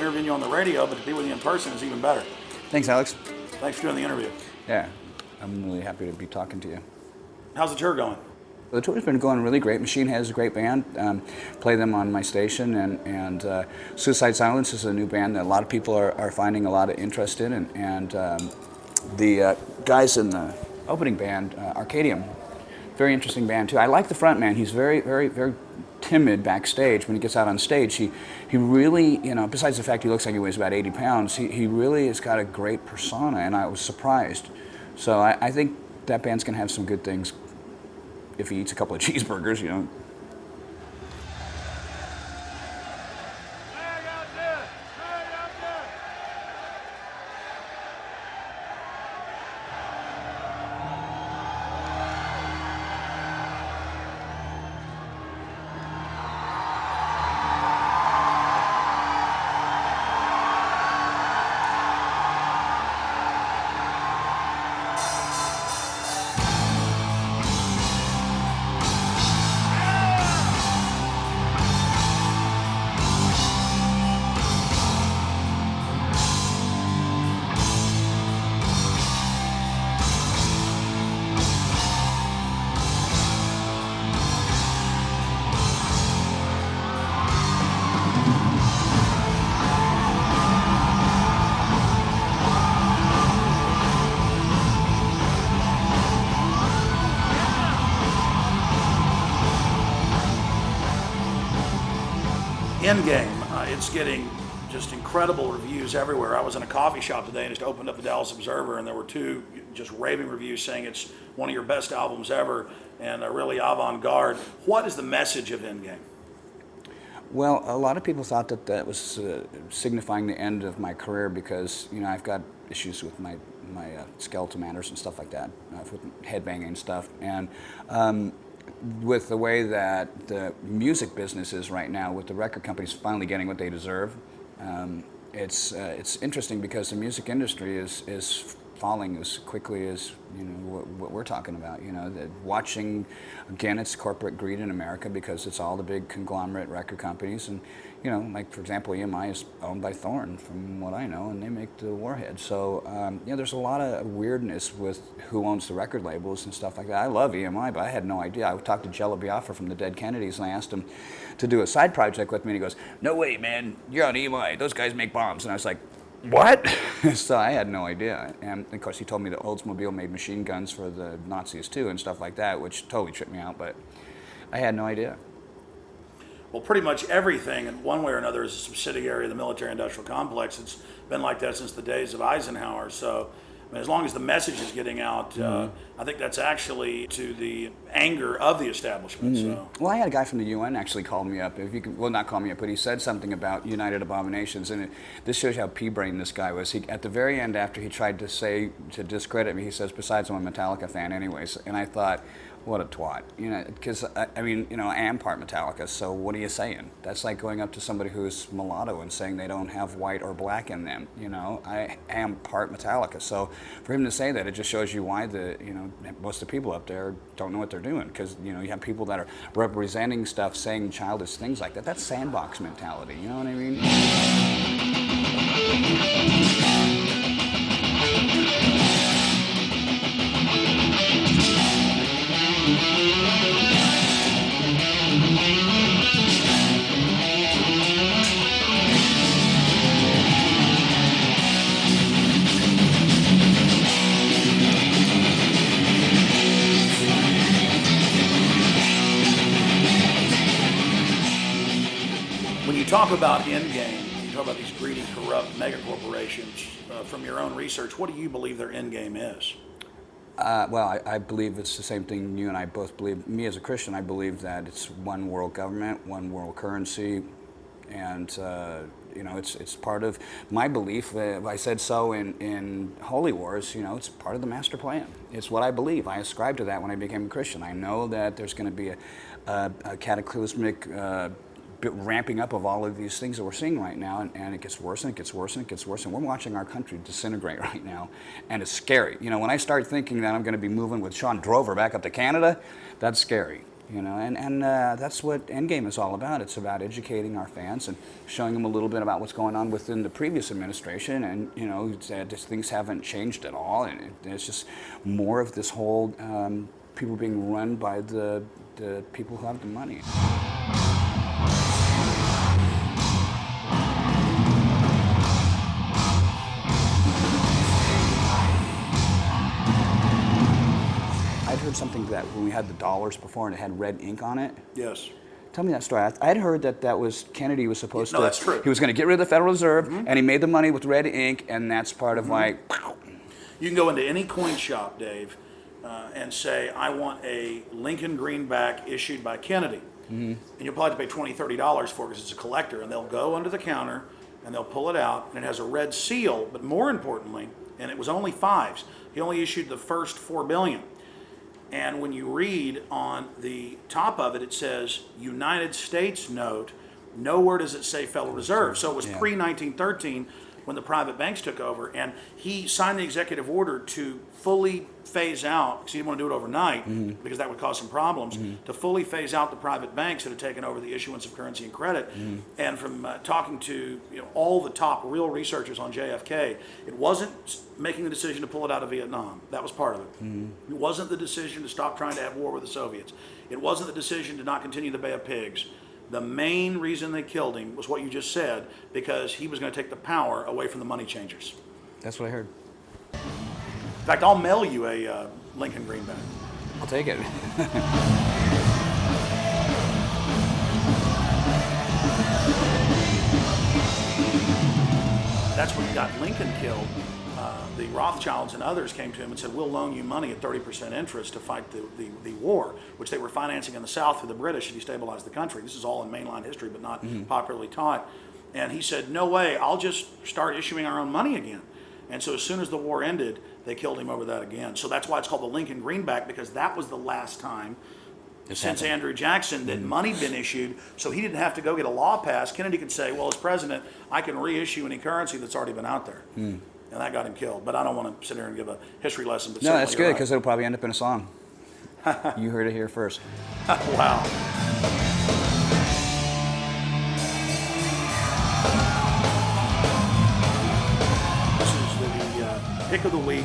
interviewing you on the radio, but to be with you in person is even better. Thanks, Alex. Thanks for doing the interview. Yeah, I'm really happy to be talking to you. How's the tour going? The tour's been going really great. Machine Head is a great band. Play them on my station, and Suicide Silence is a new band that a lot of people are finding a lot of interest in, and the guys in the opening band, Arcadium, very interesting band too. I like the frontman. He's very, very, very timid backstage. When he gets out on stage, he really, besides the fact he looks like he weighs about 80 pounds, he really has got a great persona, and I was surprised. So I think that band's gonna have some good things if he eats a couple of cheeseburgers, Engdame, it's getting just incredible reviews everywhere. I was in a coffee shop today and just opened up the Dallas Observer, and there were two just raving reviews saying it's one of your best albums ever and really avant-garde. What is the message of Engdame? Well, a lot of people thought that was signifying the end of my career because, I've got issues with my skeletal matters and stuff like that, with headbanging and stuff. And with the way that the music business is right now, with the record companies finally getting what they deserve, it's interesting because the music industry is falling as quickly as what we're talking about. Watching again, it's corporate greed in America because it's all the big conglomerate record companies, and like for example, EMI is owned by Thorn, from what I know, and they make the Warhead. So there's a lot of weirdness with who owns the record labels and stuff like that. I love EMI, but I had no idea. I talked to Jello Biafra from the Dead Kennedys, and I asked him to do a side project with me, and he goes, "No way, man, you're on EMI. Those guys make bombs." And I was like, "What?" So I had no idea. And of course he told me that Oldsmobile made machine guns for the Nazis too and stuff like that, which totally tripped me out, but I had no idea. Well, pretty much everything in one way or another is a subsidiary of the military-industrial complex. It's been like that since the days of Eisenhower. So as long as the message is getting out, I think that's actually to the anger of the establishment. So. Well, I had a guy from the UN actually call me up. If you could, well, not call me up, but he said something about United Abominations, and this shows you how pea-brained this guy was. At the very end, after he tried to discredit me, he says, "Besides, I'm a Metallica fan anyways." And I thought, what a twat, because I am part Metallica, so what are you saying? That's like going up to somebody who's mulatto and saying they don't have white or black in them, I am part Metallica, so for him to say that, it just shows you why most of the people up there don't know what they're doing, because, you have people that are representing stuff, saying childish things like that. That's sandbox mentality, you know what I mean? When you talk about Engdame, you talk about these greedy, corrupt mega corporations. From your own research, what do you believe their endgame is? Well, I believe it's the same thing you and I both believe. Me as a Christian, I believe that it's one world government, one world currency, and it's part of my belief. I said so in Holy Wars. It's part of the master plan. It's what I believe. I ascribe to that when I became a Christian. I know that there's going to be a cataclysmic ramping up of all of these things that we're seeing right now, and it gets worse and it gets worse and it gets worse, and we're watching our country disintegrate right now, and it's scary. When I start thinking that I'm going to be moving with Sean Drover back up to Canada, that's scary. You know, and that's what Endgame is all about. It's about educating our fans and showing them a little bit about what's going on within the previous administration, and you know, things haven't changed at all, and it's just more of this whole people being run by the people who have the money. I'd heard something that when we had the dollars before and it had red ink on it. Yes. Tell me that story. I'd heard that was Kennedy was supposed to. No, that's true. He was going to get rid of the Federal Reserve, and he made the money with red ink, and that's part of like. You can go into any coin shop, Dave, and say, I want a Lincoln greenback issued by Kennedy. And you'll probably have to pay $20, $30 for it because it's a collector. And they'll go under the counter and they'll pull it out, and it has a red seal, but more importantly, and it was only fives. He only issued the first 4 billion. And when you read on the top of it, it says United States note. Nowhere does it say Federal Reserve. So it was pre-1913 when the private banks took over. And he signed the executive order to fully phase out, because he didn't want to do it overnight, because that would cause some problems, to fully phase out the private banks that had taken over the issuance of currency and credit. And from talking to all the top real researchers on JFK, it wasn't making the decision to pull it out of Vietnam. That was part of it. It wasn't the decision to stop trying to have war with the Soviets. It wasn't the decision to not continue the Bay of Pigs. The main reason they killed him was what you just said, because he was going to take the power away from the money changers. That's what I heard. In fact, I'll mail you a Lincoln greenback. I'll take it. That's when he got Lincoln killed. The Rothschilds and others came to him and said, we'll loan you money at 30% interest to fight the war, which they were financing in the South for the British to destabilize the country. This is all in mainline history, but not popularly taught. And he said, no way, I'll just start issuing our own money again. And so as soon as the war ended, they killed him over that again. So that's why it's called the Lincoln greenback, because that was the last time since Andrew Jackson that money'd been issued, so he didn't have to go get a law passed. Kennedy could say, well, as president, I can reissue any currency that's already been out there. And that got him killed. But I don't want to sit here and give a history lesson. But no, that's good, because right. it'll probably end up in a song. You heard it here first. Wow. This is the pick of the week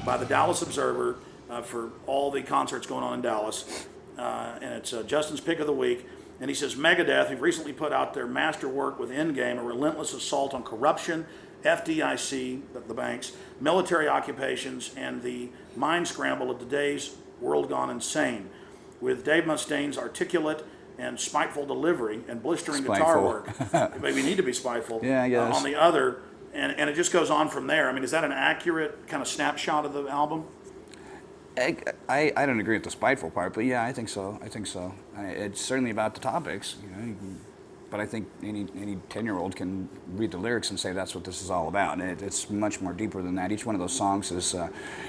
by the Dallas Observer for all the concerts going on in Dallas. And it's Justin's pick of the week. And he says, Megadeth have recently put out their masterwork with Engdame, a relentless assault on corruption, FDIC, the banks, military occupations, and the mind scramble of today's world gone insane. With Dave Mustaine's articulate and spiteful delivery and blistering guitar work. Maybe need to be spiteful. Yeah, I guess. On the other, and it just goes on from there. I mean, is that an accurate kind of snapshot of the album? I don't agree with the spiteful part, but yeah, I think so. It's certainly about the topics, but I think any 10-year-old can read the lyrics and say that's what this is all about. It's much more deeper than that. Each one of those songs is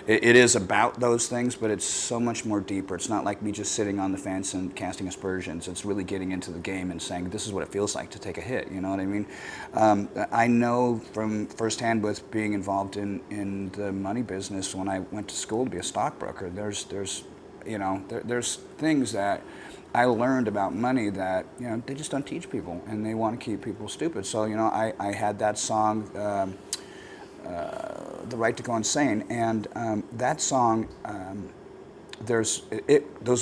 it is about those things, but it's so much more deeper. It's not like me just sitting on the fence and casting aspersions. It's really getting into the game and saying this is what it feels like to take a hit. You know what I mean? I know from firsthand with being involved in the money business when I went to school to be a stockbroker. There's things that I learned about money that they just don't teach people, and they want to keep people stupid. So I had that song, "The Right to Go Insane," and that song, those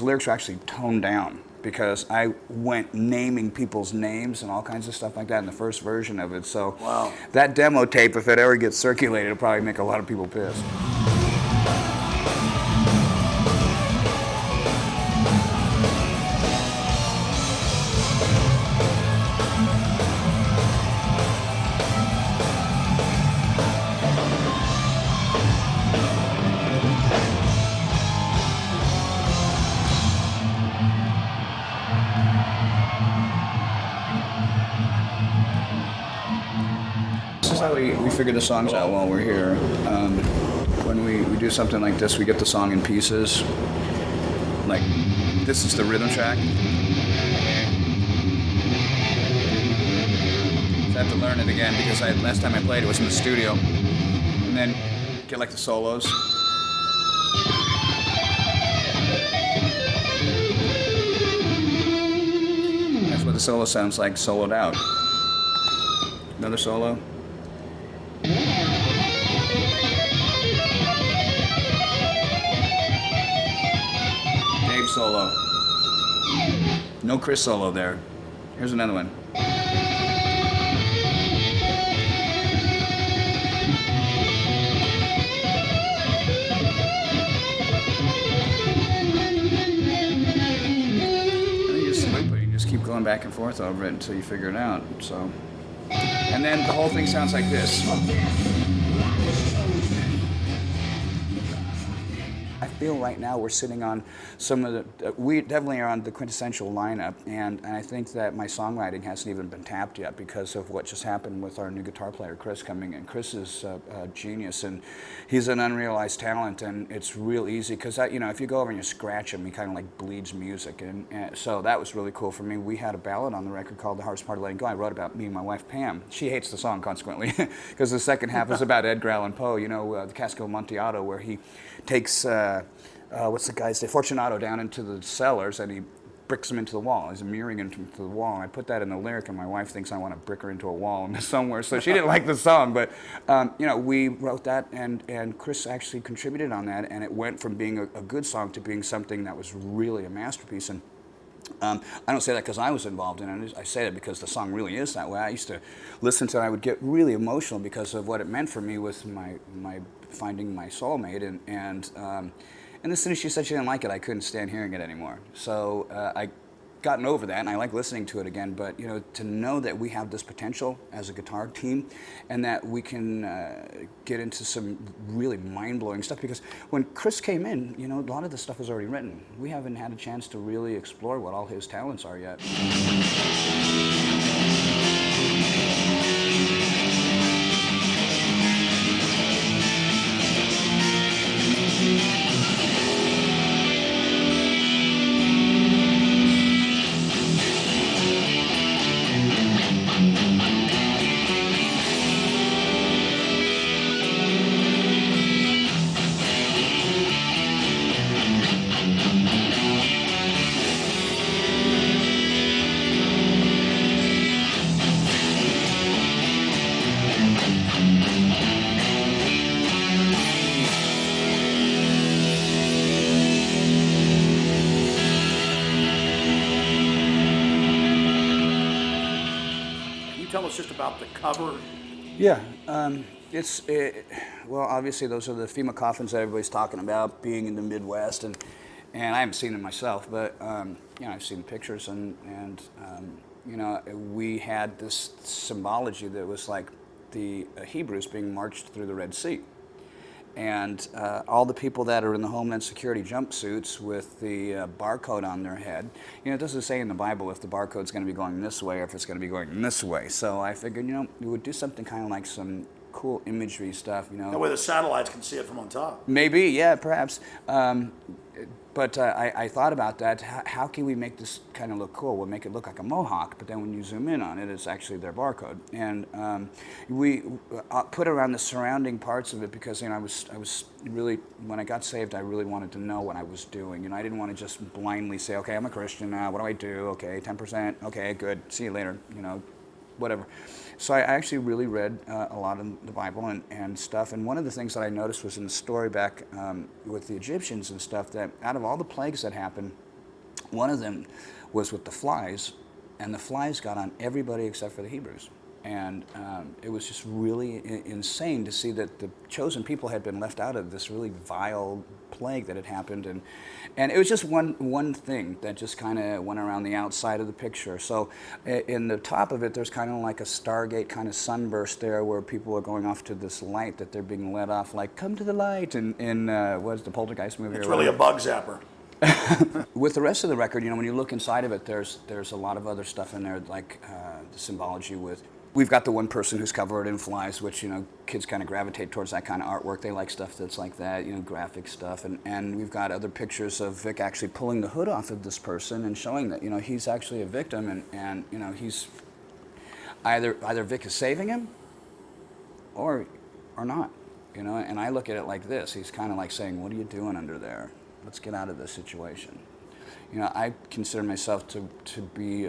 lyrics are actually toned down because I went naming people's names and all kinds of stuff like that in the first version of it. So wow. That demo tape, if it ever gets circulated, it'll probably make a lot of people pissed. This is how we figure the songs out while we're here. When we do something like this, we get the song in pieces. Like, this is the rhythm track. So I have to learn it again because last time I played it was in the studio. And then get like the solos. the solo sounds like soloed out. Another solo. Dave solo. No Chris solo there. Here's another one. Keep going back and forth over it until you figure it out. So, and then the whole thing sounds like this. I feel right now we're sitting on some of the, we definitely are on the quintessential lineup, and I think that my songwriting hasn't even been tapped yet because of what just happened with our new guitar player, Chris, coming in. Chris is a genius, and he's an unrealized talent, and it's real easy because, you know, if you go over and you scratch him, he kind of like bleeds music, and so that was really cool for me. We had a ballad on the record called The Hardest Part of Letting Go. I wrote about me and my wife, Pam. She hates the song, consequently, because the second half is about Edgar Allan Poe, you know, the Casco Amontillado, where he takes, what's the guy's name, Fortunato down into the cellars, and he bricks him into the wall. He's mirroring him into the wall. And I put that in the lyric, and my wife thinks I want to brick her into a wall somewhere. So she didn't like the song, but you know, we wrote that, and Chris actually contributed on that, and it went from being a good song to being something that was really a masterpiece. And I don't say that because I was involved in it. I say it because the song really is that way. I used to listen to it, I would get really emotional because of what it meant for me with my finding my soulmate, and as soon as she said she didn't like it, I couldn't stand hearing it anymore. So I gotten over that, and I like listening to it again. But you know, to know that we have this potential as a guitar team, and that we can get into some really mind-blowing stuff. Because when Chris came in, you know, a lot of the stuff was already written. We haven't had a chance to really explore what all his talents are yet. Tell us just about the cover. Yeah, well, obviously those are the FEMA coffins that everybody's talking about, being in the Midwest, and I haven't seen them myself, but you know, I've seen pictures, and you know, we had this symbology that was like the Hebrews being marched through the Red Sea. And all the people that are in the Homeland Security jumpsuits with the barcode on their head, you know, it doesn't say in the Bible if the barcode's going to be going this way or if it's going to be going this way. So I figured, you know, we would do something kind of like some cool imagery stuff, you know. That way the satellites can see it from on top. Maybe, yeah, perhaps. But I thought about that. How can we make this kind of look cool? We'll make it look like a mohawk, but then when you zoom in on it, it's actually their barcode. And we put around the surrounding parts of it because, you know, I was really, when I got saved, I really wanted to know what I was doing. You know, I didn't want to just blindly say, okay, I'm a Christian now. What do I do? Okay, 10%. Okay, good. See you later. You know, whatever. So I actually really read a lot of the Bible and stuff, and one of the things that I noticed was in the story back with the Egyptians and stuff, that out of all the plagues that happened, one of them was with the flies, and the flies got on everybody except for the Hebrews. And it was just really insane to see that the chosen people had been left out of this really vile plague that had happened. And it was just one thing that just kind of went around the outside of the picture. So in the top of it, there's kind of like a Stargate kind of sunburst there where people are going off to this light that they're being led off, like, come to the light, in what's the Poltergeist movie? It's really a bug zapper. With the rest of the record, you know, when you look inside of it, there's a lot of other stuff in there, like the symbology with. We've got the one person who's covered in flies, which, you know, kids kind of gravitate towards that kind of artwork. They like stuff that's like that, you know, graphic stuff. And we've got other pictures of Vic actually pulling the hood off of this person and showing that, you know, he's actually a victim, and you know, he's either Vic is saving him or not, you know. And I look at it like this. He's kind of like saying, what are you doing under there? Let's get out of this situation. You know, I consider myself to be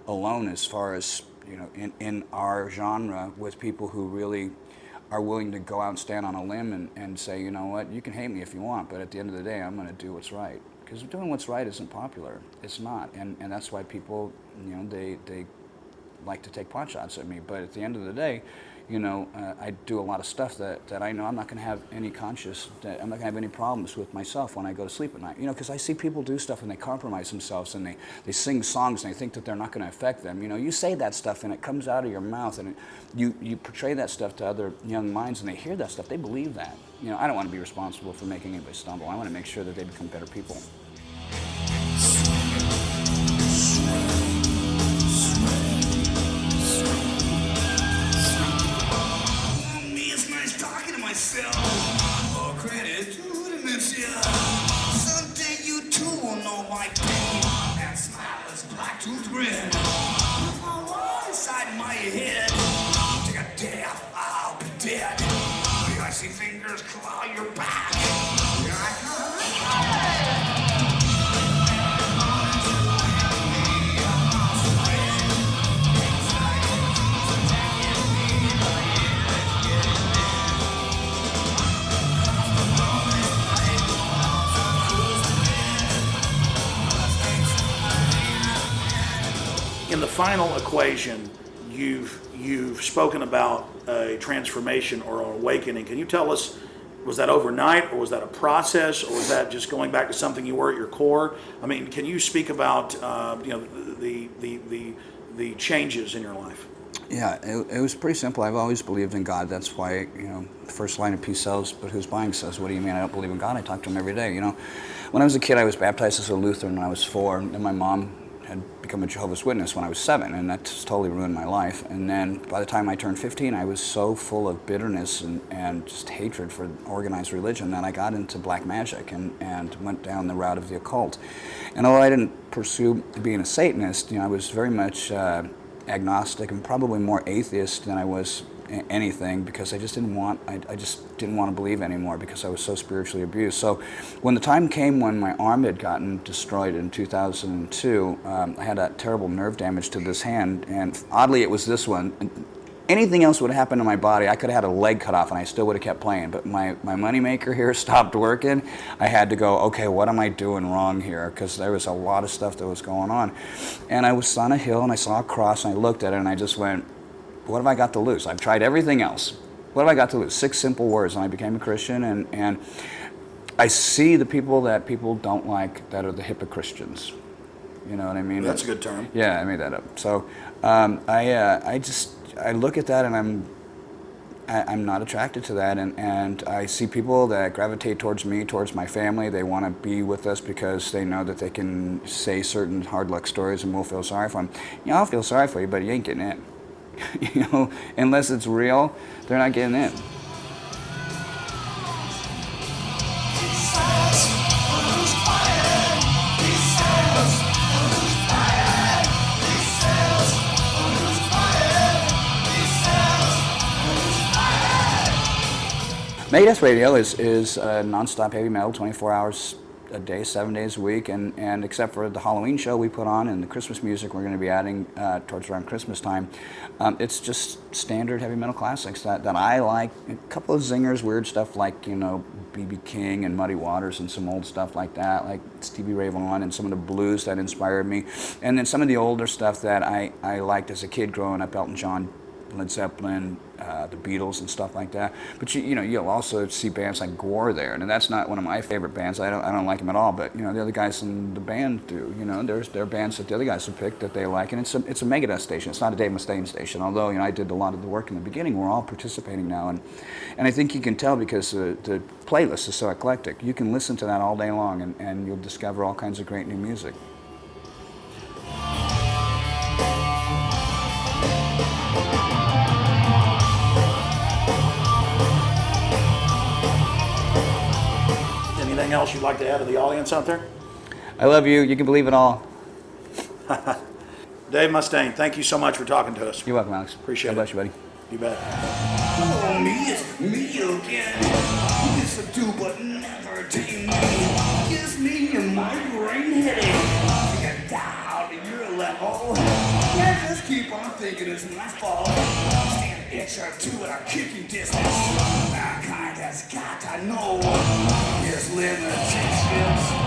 alone as far as, you know, in our genre, with people who really are willing to go out and stand on a limb and say, you know what, you can hate me if you want, but at the end of the day, I'm going to do what's right. Because doing what's right isn't popular. It's not. And that's why people, you know, they like to take pot shots at me. But at the end of the day, you know, I do a lot of stuff that I know I'm not going to have any I'm not going to have any problems with myself when I go to sleep at night. You know, because I see people do stuff and they compromise themselves and they sing songs and they think that they're not going to affect them. You know, you say that stuff and it comes out of your mouth and you portray that stuff to other young minds and they hear that stuff. They believe that. You know, I don't want to be responsible for making anybody stumble. I want to make sure that they become better people. All credit to the mission. Someday you too will know my pain. That smile is black tooth grin. My wall inside my head. Take a death, I'll be dead. The icy fingers claw your back. Here I come. In the final equation, you've spoken about a transformation or an awakening. Can you tell us, was that overnight, or was that a process, or was that just going back to something you were at your core? I mean, can you speak about you know, the changes in your life? Yeah, it was pretty simple. I've always believed in God. That's why, you know, the first line of Peace Sells, but who's buying says, what do you mean I don't believe in God? I talk to him every day, you know. When I was a kid, I was baptized as a Lutheran when I was 4, and my mom had become a Jehovah's Witness when I was 7, and that just totally ruined my life. And then by the time I turned 15, I was so full of bitterness and just hatred for organized religion that I got into black magic and went down the route of the occult. And although I didn't pursue being a Satanist, you know, I was very much agnostic and probably more atheist than I was anything, because I just didn't want to believe anymore because I was so spiritually abused. So when the time came when my arm had gotten destroyed in 2002, I had that terrible nerve damage to this hand, and oddly it was this one. Anything else would have happened to my body, I could have had a leg cut off and I still would have kept playing, but my moneymaker here stopped working. I had to go, okay, what am I doing wrong here? Because there was a lot of stuff that was going on. And I was on a hill and I saw a cross and I looked at it and I just went, what have I got to lose? I've tried everything else. What have I got to lose? 6 simple words, and I became a Christian, and I see the people that people don't like that are the hypocristians. You know what I mean? That's a good term. Yeah, I made that up. So I look at that and I'm not attracted to that, and I see people that gravitate towards me, towards my family. They want to be with us because they know that they can say certain hard luck stories and we'll feel sorry for them. You know, I'll feel sorry for you, but you ain't getting in. You know, unless it's real, they're not getting in. Megadeth Radio is non-stop heavy metal, 24 hours a day, 7 days a week, and except for the Halloween show we put on and the Christmas music we're going to be adding towards around Christmas time, it's just standard heavy metal classics that I like. A couple of zingers, weird stuff like, you know, B.B. King and Muddy Waters and some old stuff like that, like Stevie Ray Vaughan and some of the blues that inspired me, and then some of the older stuff that I liked as a kid growing up, Elton John, Led Zeppelin, the Beatles and stuff like that. But you know, you'll also see bands like Gore there, and that's not one of my favorite bands. I don't like them at all. But you know, the other guys in the band do. You know, there are bands that the other guys have picked that they like, and it's a Megadeth station. It's not a Dave Mustaine station. Although, you know, I did a lot of the work in the beginning. We're all participating now, and I think you can tell because the playlist is so eclectic. You can listen to that all day long, and you'll discover all kinds of great new music. Anything else you'd like to add to the audience out there? I love you. You can believe it all. Dave Mustaine, thank you so much for talking to us. You're welcome, Alex. Appreciate God it. bless you, buddy. You bet. Oh, me, it's me again. Listen to but never tame me. Kiss me in my brain. think it is my fault. Stand an inch or two at a kicking distance. Mankind has got to know his limitations.